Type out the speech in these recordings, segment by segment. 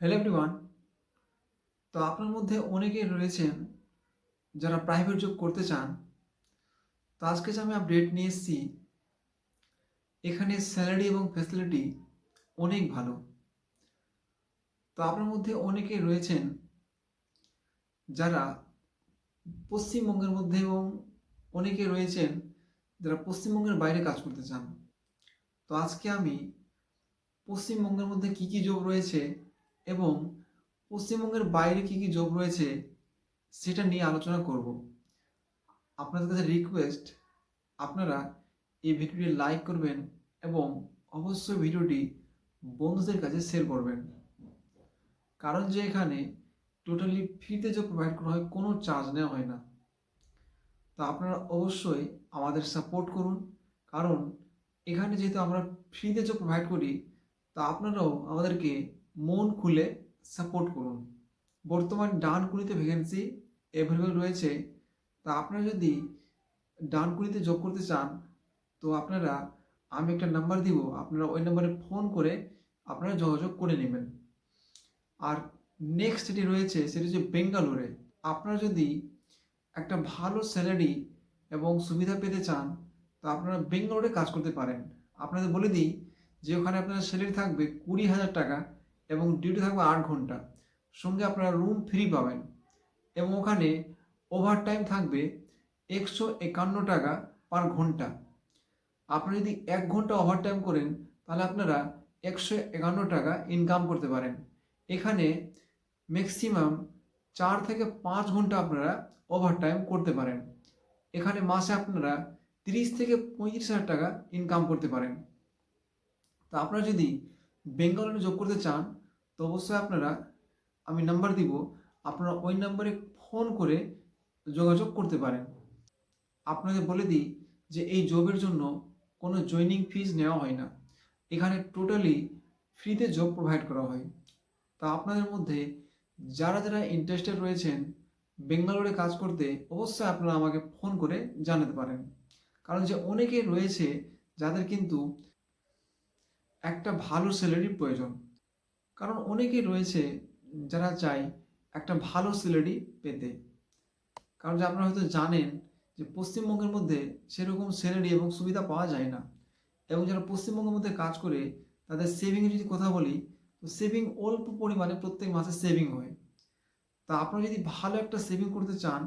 Hello everyone. তো আপনার মধ্যে অনেকেই রয়েছেন যারা প্রাইভেট জব করতে চান। তো আজকে যে আমি আপডেট নিয়ে এসেছি, এখানে স্যালারি এবং ফ্যাসিলিটি অনেক ভালো। তো আপনার মধ্যে অনেকেই রয়েছেন যারা পশ্চিমবঙ্গের মধ্যে এবং অনেকে রয়েছেন যারা পশ্চিমবঙ্গের বাইরে কাজ করতে চান। তো আজকে আমি পশ্চিমবঙ্গের মধ্যে কী কী জব রয়েছে এবং পশ্চিমবঙ্গের বাইরে কী কী জব রয়েছে সেটা নিয়ে আলোচনা করব। আপনাদের কাছে রিকোয়েস্ট, আপনারা এই ভিডিওটি লাইক করবেন এবং অবশ্যই ভিডিওটি বন্ধুদের কাছে শেয়ার করবেন। কারণ যে এখানে টোটালি ফ্রিতে যে প্রোভাইড করা হয়, কোনো চার্জ নেওয়া হয় না। তো আপনারা অবশ্যই আমাদের সাপোর্ট করুন, কারণ এখানে যেহেতু আমরা ফ্রিতে যে প্রোভাইড করি, তা আপনারাও আমাদেরকে মন খুলে সাপোর্ট করুন। বর্তমান ডানকুনিতে ভ্যাকেন্সি অ্যাভেলেবেল রয়েছে। তা আপনারা যদি ডানকুনিতে জব করতে চান, তো আপনারা, আমি একটা নাম্বার দিব, আপনারা ওই নাম্বারে ফোন করে আপনারা যোগাযোগ করে নেবেন। আর নেক্সট যেটি রয়েছে সেটি হচ্ছে বেঙ্গালুরে। আপনারা যদি একটা ভালো স্যালারি এবং সুবিধা পেতে চান, তো আপনারা বেঙ্গালুরে কাজ করতে পারেন। আপনাদের বলে দিই যে ওখানে আপনার স্যালারি থাকবে 20,000 টাকা এবং ডিউটি থাকবে 8 ঘন্টা। সঙ্গে আপনারা রুম ফ্রি পাবেন এবং ওখানে ওভারটাইম থাকবে 151 টাকা পার ঘন্টা। আপনি যদি 1 ঘন্টা ওভারটাইম করেন, তাহলে আপনারা 151 টাকা ইনকাম করতে পারেন। এখানে ম্যাক্সিমাম 4 থেকে 5 ঘন্টা আপনারা ওভারটাইম করতে পারেন। এখানে মাসে আপনারা 30 থেকে 35 হাজার টাকা ইনকাম করতে পারেন। তো আপনারা যদি বেঙ্গালুরু জব করতে চান, তো অবশ্যই আপনারা, আমি নাম্বার দিব, আপনারা ওই নাম্বারে ফোন করে যোগাযোগ করতে পারেন। আপনাদের বলে দিই যে এই জবের জন্য কোনো জয়েনিং ফিজ নেওয়া হয় না। এখানে টোটালি ফ্রিতে জব প্রোভাইড করা হয়। তা আপনাদের মধ্যে যারা যারা ইন্টারেস্টেড রয়েছেন বেঙ্গালুরুতে কাজ করতে, অবশ্যই আপনারা আমাকে ফোন করে জানাতে পারেন। কারণ যে অনেকে রয়েছে যাদের কিন্তু একটা ভালো স্যালারির প্রয়োজন। কারণ অনেকেই রয়েছে যারা চায় একটা ভালো স্যালারি পেতে। কারণ যে আপনারা হয়তো জানেন যে পশ্চিমবঙ্গের মধ্যে সেরকম স্যালারি এবং সুবিধা পাওয়া যায় না। এবং যারা পশ্চিমবঙ্গের মধ্যে কাজ করে তাদের সেভিংয়ের যদি কথা বলি, তো সেভিং অল্প পরিমাণে প্রত্যেক মাসে সেভিং হয়। তা আপনারা যদি ভালো একটা সেভিং করতে চান,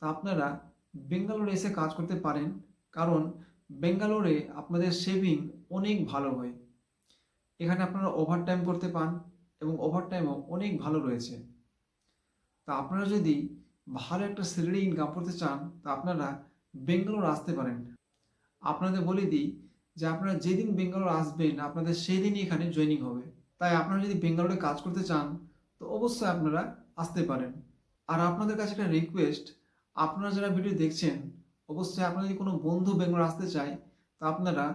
তা আপনারা বেঙ্গালুরু এসে কাজ করতে পারেন। কারণ বেঙ্গালুরে আপনাদের সেভিং অনেক ভালো হয়। এখানে আপনারা ওভারটাইম করতে পান এবং ওভারটাইমও অনেক ভালো রয়েছে। তা আপনারা যদি ভালো একটা স্যালারি ইনকাম করতে চান, তা আপনারা বেঙ্গালুরু আসতে পারেন। আপনাদের বলে দিই যে আপনারা যেদিন বেঙ্গালুরু আসবেন, আপনাদের সেই দিনই এখানে জয়েনিং হবে। তাই আপনারা যদি বেঙ্গালুরুতে কাজ করতে চান, তো অবশ্যই আপনারা আসতে পারেন। আর আপনাদের কাছে একটা রিকোয়েস্ট, আপনারা যারা ভিডিও দেখছেন, অবশ্যই আপনারা যদি কোনো বন্ধু বেঙ্গালুরু আসতে চায়, তা আপনারা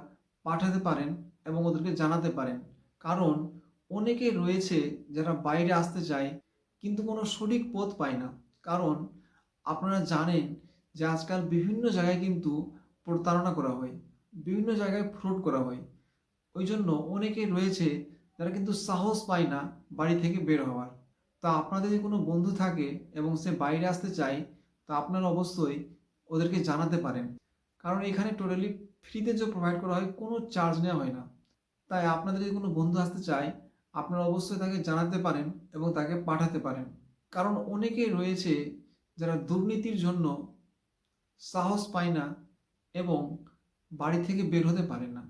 পাঠাতে পারেন এবং ওদেরকে জানাতে পারেন। কারণ অনেকে রয়েছে যারা বাইরে আসতে চায় কিন্তু কোনো সঠিক পথ পায় না। কারণ আপনারা জানেন যে আজকাল বিভিন্ন জায়গায় কিন্তু প্রতারণা করা হয়, বিভিন্ন জায়গায় ফ্রড করা হয়। ওই জন্য অনেকে রয়েছে যারা কিন্তু সাহস পায় না বাড়ি থেকে বের হওয়ার। তা আপনাদের যদি কোনো বন্ধু থাকে এবং সে বাইরে আসতে চায়, তা আপনারা অবশ্যই ওদেরকে জানাতে পারেন। কারণ এখানে টোটালি ফ্রিতে যে প্রোভাইড করা হয়, কোনো চার্জ নেওয়া হয় না। তাই আপনাদের যদি কোনো বন্ধু আসতে চায়, আপনারা অবশ্যই তাকে জানাতে পারেন এবং তাকে পাঠাতে পারেন। কারণ অনেকেই রয়েছে যারা দুর্নীতির জন্য সাহস পায় না এবং বাড়ি থেকে বের হতে পারে না।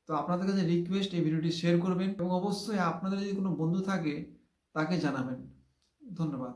তো আপনাদের কাছে রিকোয়েস্ট, এই ভিডিওটি শেয়ার করবেন এবং অবশ্যই আপনাদের যদি কোনো বন্ধু থাকে তাকে জানাবেন। ধন্যবাদ।